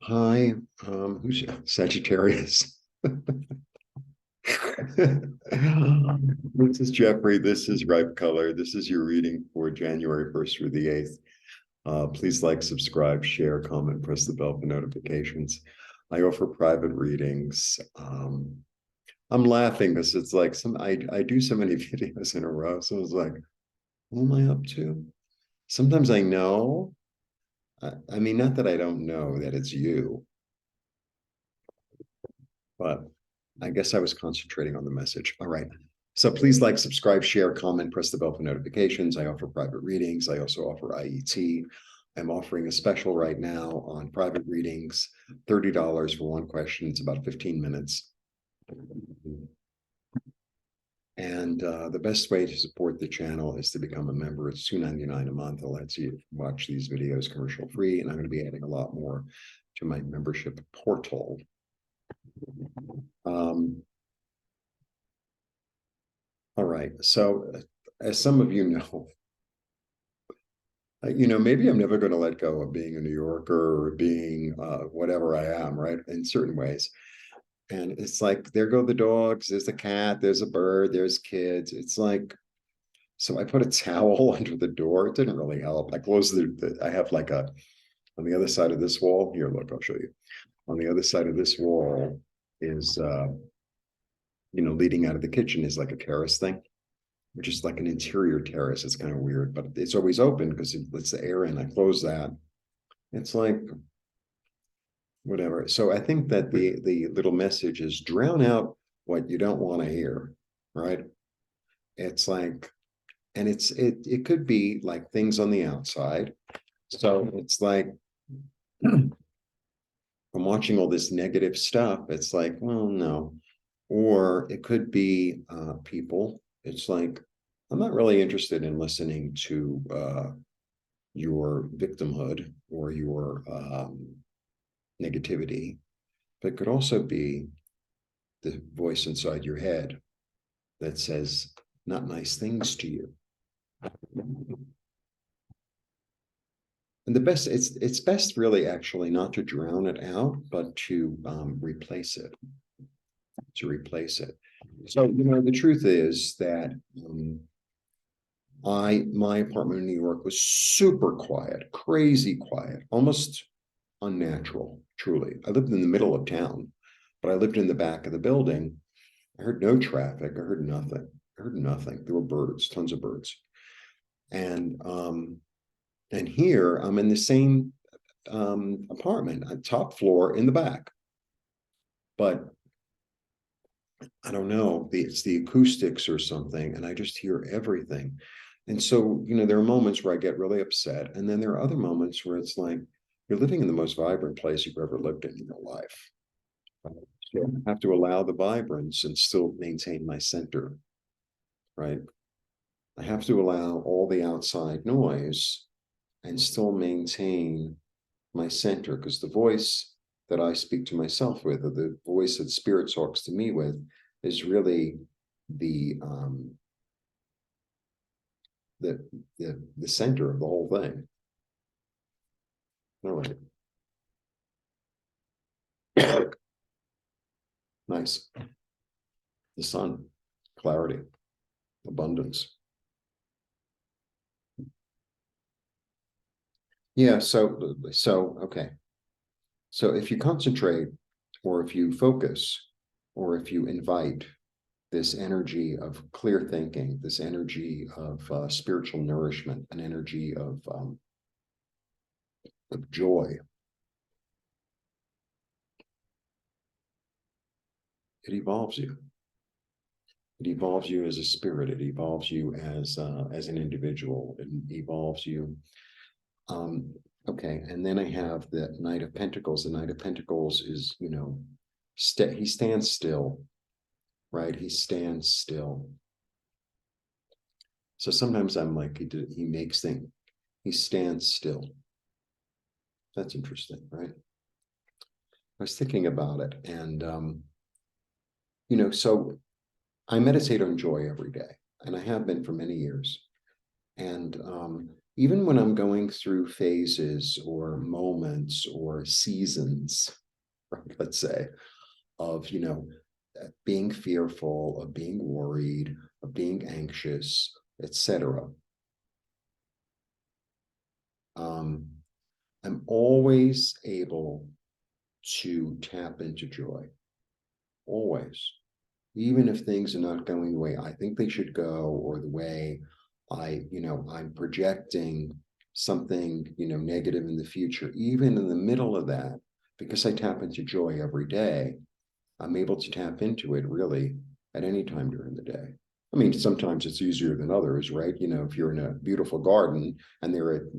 Hi, who's Sagittarius? This is Jeffrey. This is Ripecolor. This is your reading for January 1st through the 8th. Please like, subscribe, share, comment, press the bell for notifications. I offer private readings. I'm laughing because it's like I do so many videos in a row. So it's like, what am I up to? Sometimes I know. I mean, not that I don't know that it's you, but I guess I was concentrating on the message. All right. So please like, subscribe, share, comment, press the bell for notifications. I offer private readings. I also offer IET. I'm offering a special right now on private readings, $30 for one question. It's about 15 minutes. And the best way to support the channel is to become a member. It's $2.99 a month. It lets you watch these videos commercial free. And I'm going to be adding a lot more to my membership portal. All right. So, as some of you know, maybe I'm never going to let go of being a New Yorker or being whatever I am, right? In certain ways. And it's like, there go the dogs, there's the cat, there's a bird, there's kids. It's like, so I put a towel under the door. It didn't really help. I closed I have like on the other side of this wall. Here, look, I'll show you. On the other side of this wall is, leading out of the kitchen is like a terrace thing, which is like an interior terrace. It's kind of weird, but it's always open because it lets the air in. I close that. It's like whatever. So I think that the little message is drown out what you don't want to hear, right? It's like, and it could be like things on the outside. So it's like I'm watching all this negative stuff. It's like, well, no. Or it could be people. It's like, I'm not really interested in listening to your victimhood or your negativity, but it could also be the voice inside your head that says not nice things to you. And it's best really actually not to drown it out, but to replace it. To replace it. So the truth is that my apartment in New York was super quiet, crazy quiet, almost unnatural, truly. I lived in the middle of town, but I lived in the back of the building. I heard no traffic. I heard nothing. I heard nothing. There were birds, tons of birds. And here I'm in the same apartment, top floor in the back. But I don't know, it's the acoustics or something, and I just hear everything. And so, there are moments where I get really upset. And then there are other moments where it's like, you're living in the most vibrant place you've ever lived in your life. So I have to allow the vibrance and still maintain my center, right? I have to allow all the outside noise and still maintain my center, because the voice that I speak to myself with, or the voice that spirit talks to me with, is really the the center of the whole thing. All right. Nice. The sun, clarity, abundance. Yeah, so okay. So if you concentrate, or if you focus, or if you invite this energy of clear thinking, this energy of spiritual nourishment, an energy of joy, it evolves you. It evolves you as a spirit. It evolves you as an individual. It evolves you. Okay, and then I have the Knight of Pentacles. The Knight of Pentacles is, he stands still, right? He stands still. So sometimes I'm like, he makes things. He stands still. That's interesting, right? I was thinking about it, and so I meditate on joy every day, and I have been for many years. And even when I'm going through phases or moments or seasons, right, let's say, of, being fearful, of being worried, of being anxious, etc. I'm always able to tap into joy, always, even if things are not going the way I think they should go, or the way I'm projecting something, negative in the future. Even in the middle of that, because I tap into joy every day, I'm able to tap into it really at any time during the day. I mean, sometimes it's easier than others, right? If you're in a beautiful garden and there are,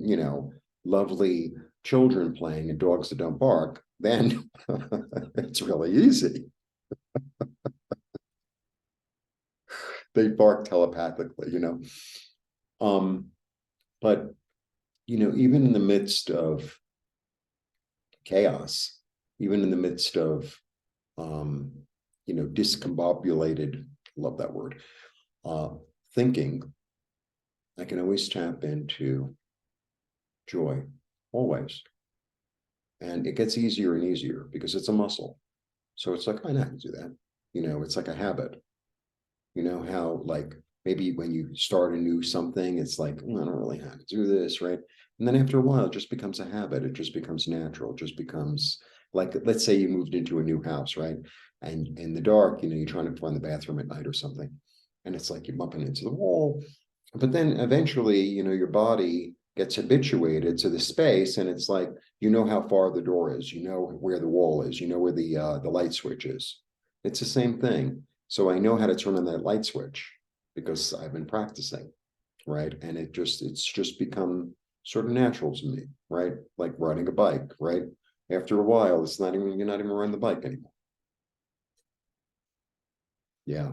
lovely children playing and dogs that don't bark, then it's really easy. They bark telepathically. Um, but even in the midst of chaos, even in the midst of discombobulated, love that word, uh, thinking, I can always tap into joy, always. And it gets easier and easier because it's a muscle. So it's like, I know how to do that. It's like a habit. How, like, maybe when you start a new something, it's like, I don't really have to do this, right? And then after a while, it just becomes a habit. It just becomes natural. It just becomes like, let's say you moved into a new house, right? And in the dark, you're trying to find the bathroom at night or something. And it's like you're bumping into the wall. But then eventually, your body gets habituated to the space, and it's like, how far the door is, where the wall is, where the light switch is. It's the same thing. So I know how to turn on that light switch because I've been practicing, right? And it's just become sort of natural to me, right? Like riding a bike, right? After a while, you're not even riding the bike anymore. Yeah.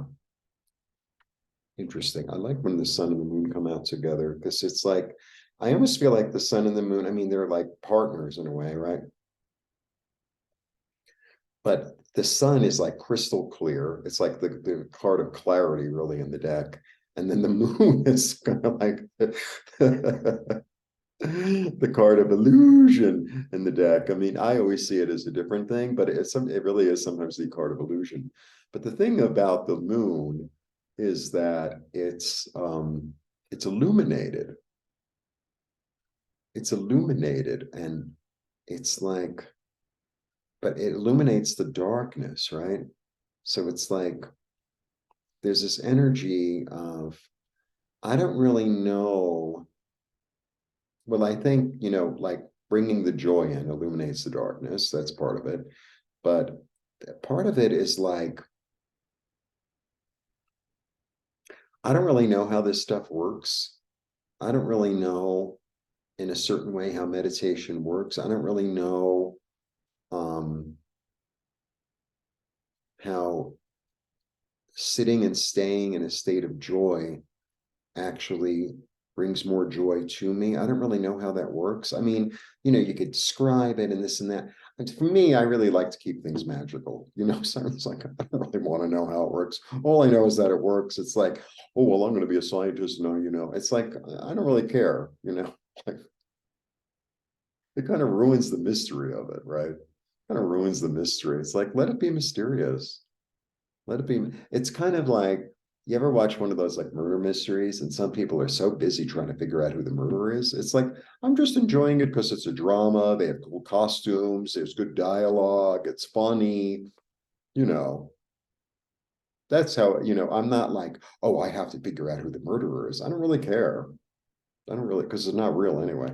Interesting. I like when the sun and the moon come out together because it's like, I almost feel like the sun and the moon, I mean, they're like partners in a way, right? But the sun is like crystal clear. It's like the card of clarity really in the deck. And then the moon is kind of like the card of illusion in the deck. I mean, I always see it as a different thing, but it really is sometimes the card of illusion. But the thing about the moon is that it's illuminated. It's illuminated, and it's like, but it illuminates the darkness, right? So it's like there's this energy of, I don't really know. Well, I think, like bringing the joy in illuminates the darkness. That's part of it. But part of it is like, I don't really know how this stuff works. I don't really know in a certain way how meditation works. I don't really know um, how sitting and staying in a state of joy actually brings more joy to me. I don't really know how that works. I mean, you could describe it and this and that. And for me, I really like to keep things magical. So it's like, I don't really want to know how it works. All I know is that it works. It's like, oh, well, I'm going to be a scientist. No, it's like, I don't really care, like it kind of ruins the mystery of it, right? Kind of ruins the mystery. It's like, let it be mysterious. Let it be. It's kind of like, you ever watch one of those like murder mysteries, and some people are so busy trying to figure out who the murderer is? It's like, I'm just enjoying it because it's a drama. They have cool costumes. There's good dialogue. It's funny. You know, that's how, I'm not like, oh, I have to figure out who the murderer is. I don't really care. I don't really, because it's not real anyway.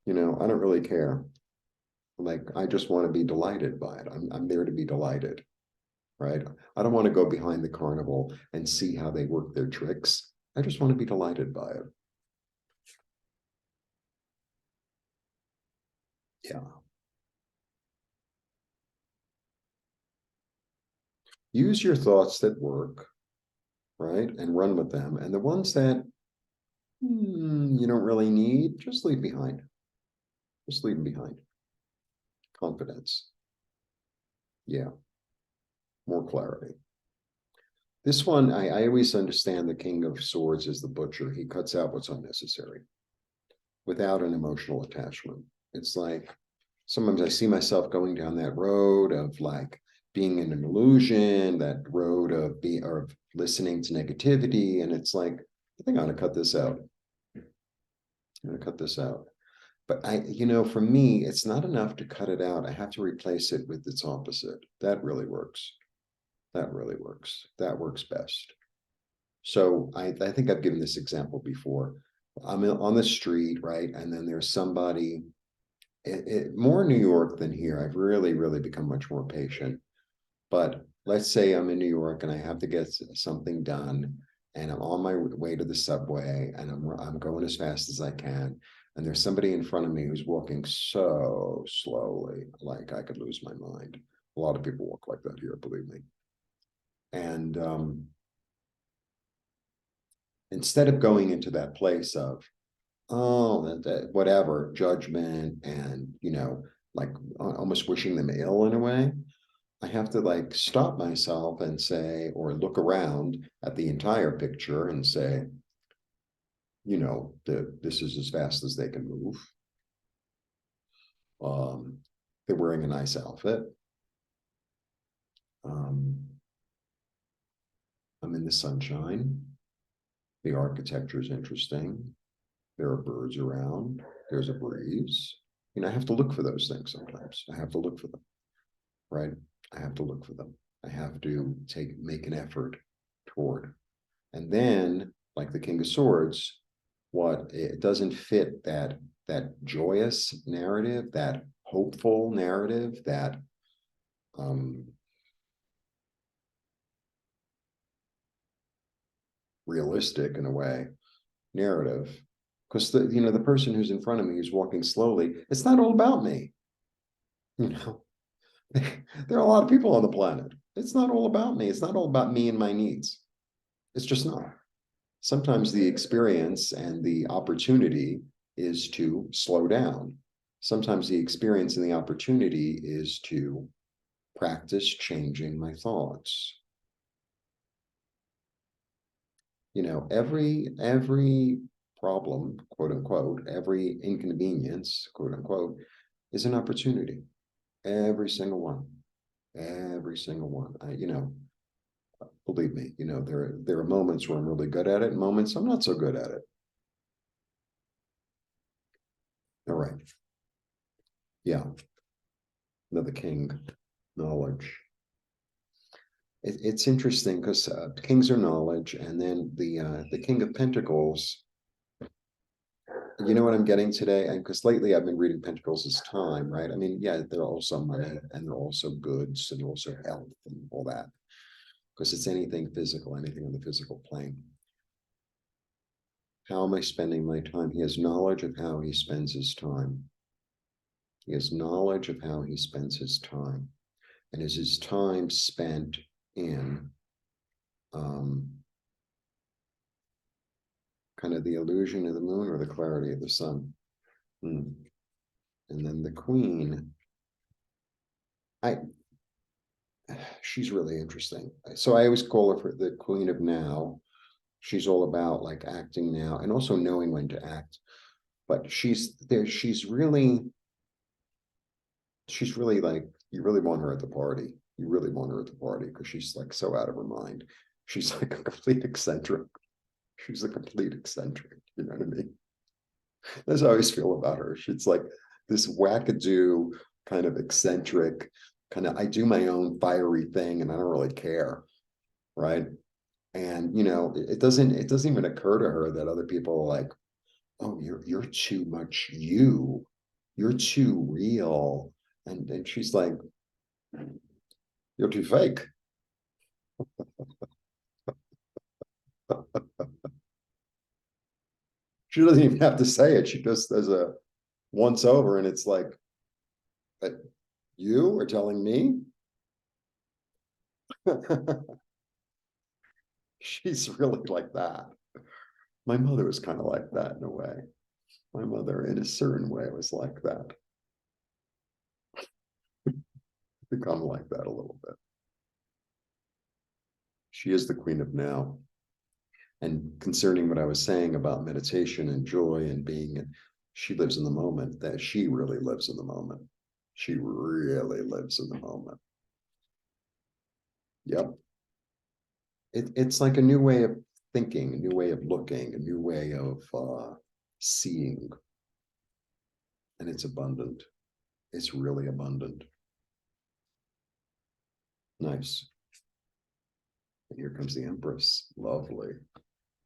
I don't really care. Like, I just want to be delighted by it. I'm there to be delighted. Right? I don't want to go behind the carnival and see how they work their tricks. I just want to be delighted by it. Yeah. Use your thoughts that work, right? And run with them. And the ones that you don't really need, just leave behind. Just leave them behind. Confidence. Yeah. More clarity. This one, I always understand the King of Swords is the butcher. He cuts out what's unnecessary. without an emotional attachment. It's like sometimes I see myself going down that road of like being in an illusion, that road of being or of listening to negativity. And it's like, I think I'm gonna cut this out. I'm gonna cut this out. But for me, it's not enough to cut it out. I have to replace it with its opposite. That really works. That really works. That works best. So I think I've given this example before. I'm on the street, right? And then there's somebody, more in New York than here. I've really, really become much more patient. But let's say I'm in New York and I have to get something done, and I'm on my way to the subway, and I'm going as fast as I can. And there's somebody in front of me who's walking so slowly, like I could lose my mind. A lot of people walk like that here, believe me. And instead of going into that place of, oh, whatever, judgment and, like almost wishing them ill in a way, I have to like stop myself and say, or look around at the entire picture and say, this is as fast as they can move. They're wearing a nice outfit. I'm in the sunshine. The architecture is interesting. There are birds around. There's a breeze. I have to look for those things sometimes. I have to look for them, right? I have to look for them. I have to make an effort toward. And then, like the King of Swords, what it doesn't fit that joyous narrative, that hopeful narrative, that realistic in a way narrative, because the person who's in front of me who's walking slowly, it's not all about me. There are a lot of people on the planet. It's not all about me. It's not all about me and my needs. It's just not. Sometimes the experience and the opportunity is to slow down. Sometimes the experience and the opportunity is to practice changing my thoughts. Every problem, quote unquote, every inconvenience, quote unquote, is an opportunity. Every single one. Every single one. Believe me, there are moments where I'm really good at it, and moments I'm not so good at it. All right. Yeah. Another king, knowledge. It's interesting because kings are knowledge, and then the King of Pentacles. You know what I'm getting today? And because lately I've been reading Pentacles as time, right? I mean, yeah, they're also money, and they're also goods, and also health and all that. Because it's anything physical, anything on the physical plane. How am I spending my time? He has knowledge of how he spends his time. He has knowledge of how he spends his time. And is his time spent in kind of the illusion of the moon or the clarity of the sun? And then the queen, she's really interesting. So I always call her for the queen of now. She's all about like acting now and also knowing when to act. But she's really like, you really want her at the party. You really want her at the party because she's like so out of her mind. She's like a complete eccentric. She's a complete eccentric. You know what I mean? That's how I always feel about her. She's like this wackadoo kind of eccentric, kind of, I do my own fiery thing and I don't really care. Right. And it doesn't even occur to her that other people are like, oh, you're too much you're too real. And she's like, you're too fake. She doesn't even have to say it. She just does a once over, and it's like, but you are telling me? She's really like that. My mother was kind of like that in a way. My mother, in a certain way, was like that. Become like that a little bit. She is the queen of now. And concerning what I was saying about meditation and joy and being, She lives in the moment. That she really lives in the moment. She really lives in the moment. Yep. It's like a new way of thinking, a new way of looking, a new way of seeing. And it's abundant. It's really abundant. Nice. And here comes the Empress. Lovely.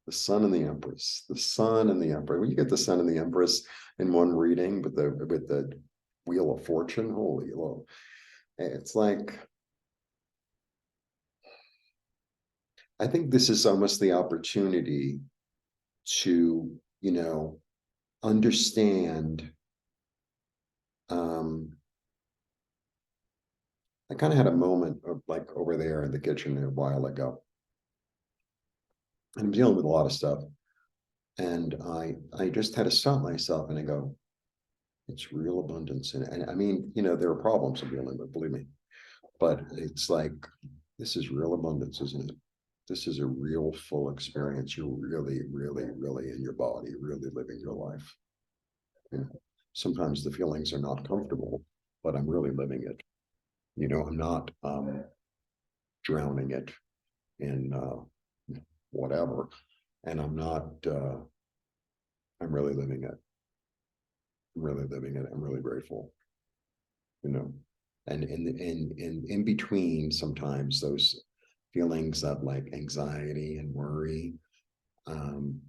The Sun and the Empress. The Sun and the Empress. When you get the Sun and the Empress in one reading with the Wheel of Fortune, holy Lord. It's like, I think this is almost the opportunity to, understand. I kind of had a moment of like over there in the kitchen a while ago. And I'm dealing with a lot of stuff. And I just had to stop myself and I go, it's real abundance. And I mean, there are problems I'm dealing with, believe me. But it's like, this is real abundance, isn't it? This is a real full experience. You're really, really, really in your body, really living your life. Sometimes the feelings are not comfortable, but I'm really living it. I'm not drowning it in whatever. And I'm not, I'm really living it. I'm really living it. I'm really grateful, and in between sometimes those feelings of like anxiety and worry,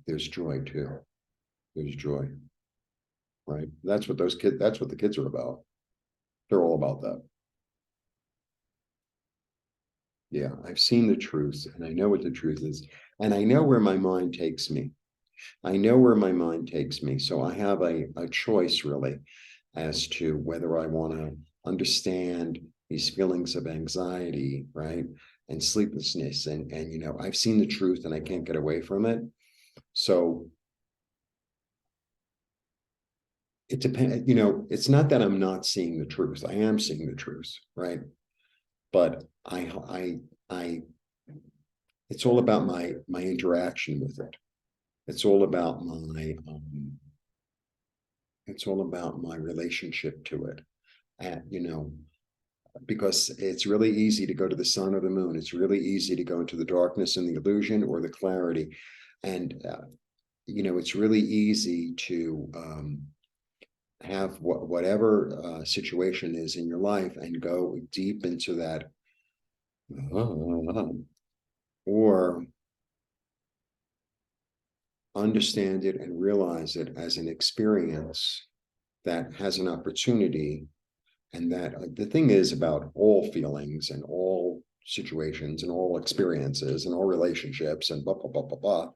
there's joy too. There's joy, right? That's what the kids are about. They're all about that. Yeah, I've seen the truth and I know what the truth is. And I know where my mind takes me. I know where my mind takes me. So I have a choice really as to whether I want to understand these feelings of anxiety, right? And sleeplessness. And I've seen the truth and I can't get away from it. So it depends, it's not that I'm not seeing the truth. I am seeing the truth, right? But it's all about my interaction with it. It's all about my relationship to it. And because it's really easy to go to the sun or the moon. It's really easy to go into the darkness and the illusion or the clarity. And it's really easy to have whatever situation is in your life and go deep into that, or understand it and realize it as an experience that has an opportunity. And that the thing is about all feelings and all situations and all experiences and all relationships and blah, blah, blah, blah, blah,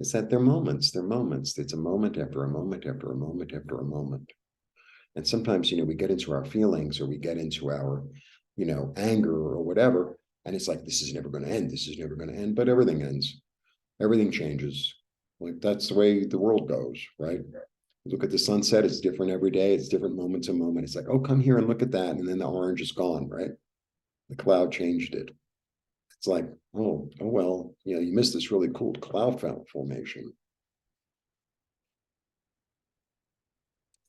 is that they're moments. They're moments. It's a moment after a moment after a moment after a moment. And sometimes, we get into our feelings or we get into our, anger or whatever. And it's like, this is never going to end. This is never going to end. But everything ends. Everything changes. Like that's the way the world goes, right? Look at the sunset, it's different every day. It's different moment to moment. It's like, oh, come here and look at that. And then the orange is gone, right? The cloud changed it. It's like, oh well, you missed this really cool cloud formation.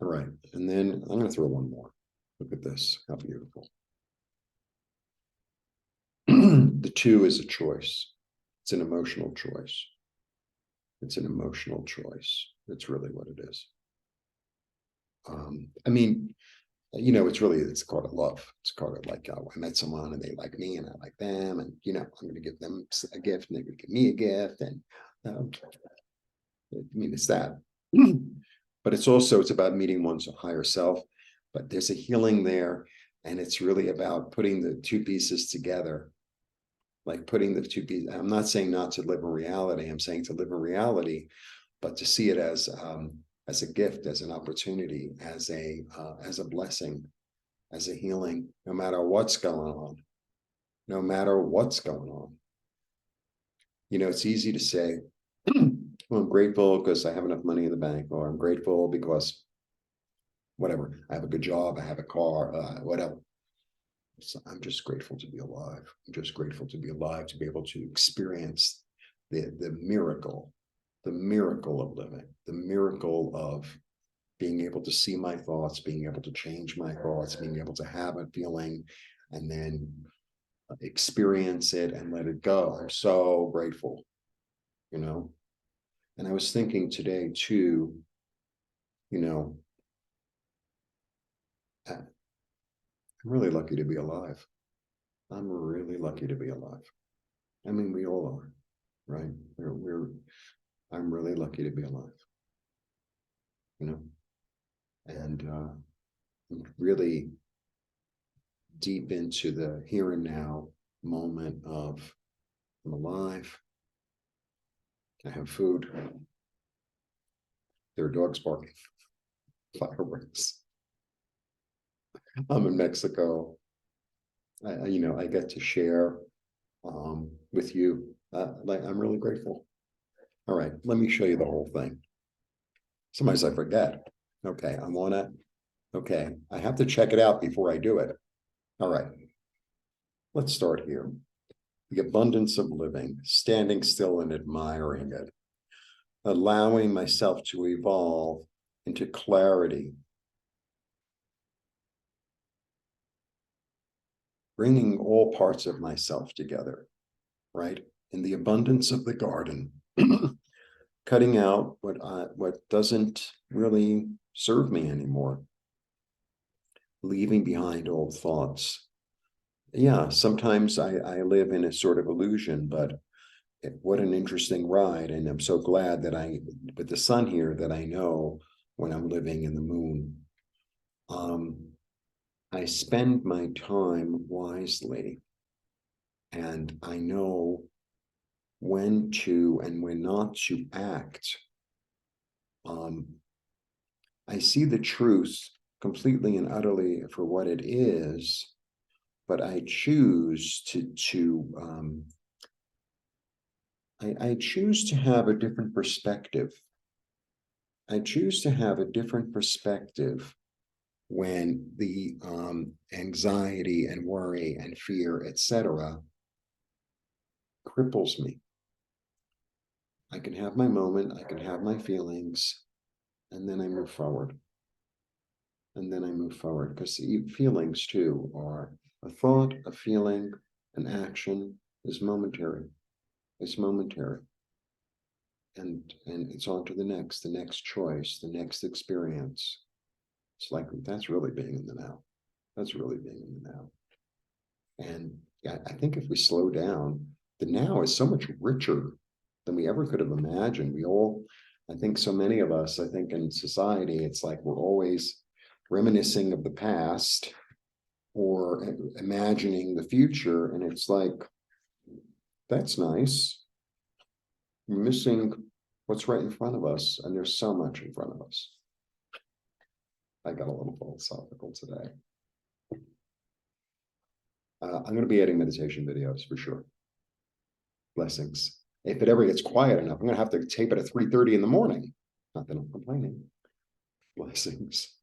All right. And then I'm going to throw one more. Look at this. How beautiful. The 2 is a choice. It's an emotional choice. It's an emotional choice. That's really what it is. I mean, it's called a love. It's called it like, I met someone and they like me and I like them. And, I'm going to give them a gift and they're going to give me a gift. And it's that. But it's about meeting one's higher self. But there's a healing there. And it's really about putting the 2 pieces together. Like putting the 2 pieces. I'm not saying not to live in reality. I'm saying to live in reality, but to see it as a gift, as an opportunity, as a blessing, as a healing, no matter what's going on. No matter what's going on. It's easy to say, well, I'm grateful because I have enough money in the bank, or I'm grateful because whatever, I have a good job, I have a car, whatever. So I'm just grateful to be alive. I'm just grateful to be alive, to be able to experience the miracle of living, the miracle of being able to see my thoughts, being able to change my thoughts, being able to have a feeling and then experience it and let it go. I'm so grateful, you know. And I was thinking today too, you know, I'm really lucky to be alive. I'm really lucky to be alive. I mean, we all are, right? I'm really lucky to be alive, you know, and really deep into the here and now moment of I'm alive, I have food, there are dogs barking, fireworks. I'm in Mexico. I get to share with you. I'm really grateful. All right, let me show you the whole thing. Sometimes I forget. Okay, I want to. Okay, I have to check it out before I do it. All right, let's start here. The abundance of living, standing still and admiring it, allowing myself to evolve into clarity, bringing all parts of myself together, right? In the abundance of the garden, cutting out what doesn't really serve me anymore, leaving behind old thoughts. Yeah, sometimes I live in a sort of illusion, but what an interesting ride. And I'm so glad that with the sun here, that I know when I'm living in the moon. I spend my time wisely, and I know when to and when not to act. I see the truth completely and utterly for what it is, but I choose I choose to have a different perspective. I choose to have a different perspective when the anxiety and worry and fear, etc., cripples me. I can have my moment, I can have my feelings, and then I move forward. And then I move forward, because feelings too are a thought, a feeling, an action is momentary. It's momentary. And it's on to the next choice, the next experience. It's like, that's really being in the now. That's really being in the now. And I think if we slow down, the now is so much richer than we ever could have imagined. I think so many of us, I think in society, it's like we're always reminiscing of the past or imagining the future. And it's like, that's nice. We're missing what's right in front of us. And there's so much in front of us. I got a little philosophical today. I'm going to be adding meditation videos for sure. Blessings. If it ever gets quiet enough, I'm going to have to tape it at 3:30 in the morning. Not that I'm complaining. Blessings.